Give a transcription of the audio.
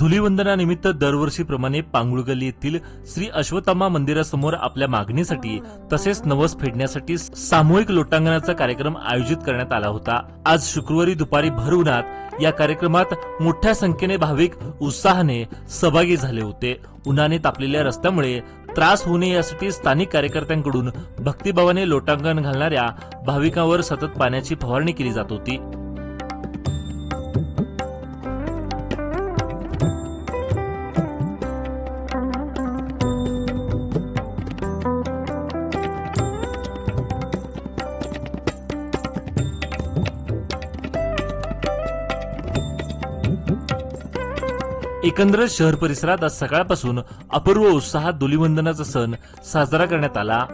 धुलीवंदनानिमित्त दरवर्षीप्रमाणे पांगुळगल्ली येथील श्री अश्वत्थामा मंदिरासमोर आपल्या मागणीसाठी तसेच नवस फेडण्यासाठी सामूहिक लोटांगणाचा कार्यक्रम आयोजित करण्यात आला होता। आज शुक्रवारी दुपारी भर उन्हात या कार्यक्रमात मोठ्या संख्येने भाविक उत्साहाने सहभागी झाले होते। उन्हाने तापलेल्या रस्त्यामुळे त्रास होऊ नये यासाठी स्थानिक कार्यकर्त्यांकडून भक्तिभावाने लोटांगण घालणाऱ्या भाविकांवर सतत पाण्याची फवारणी केली जात होती। एकंदर शहर परिसरात आज सकाळपासून अपूर्व उत्साहात धुलीवंदनाचा सण साजरा करण्यात आला।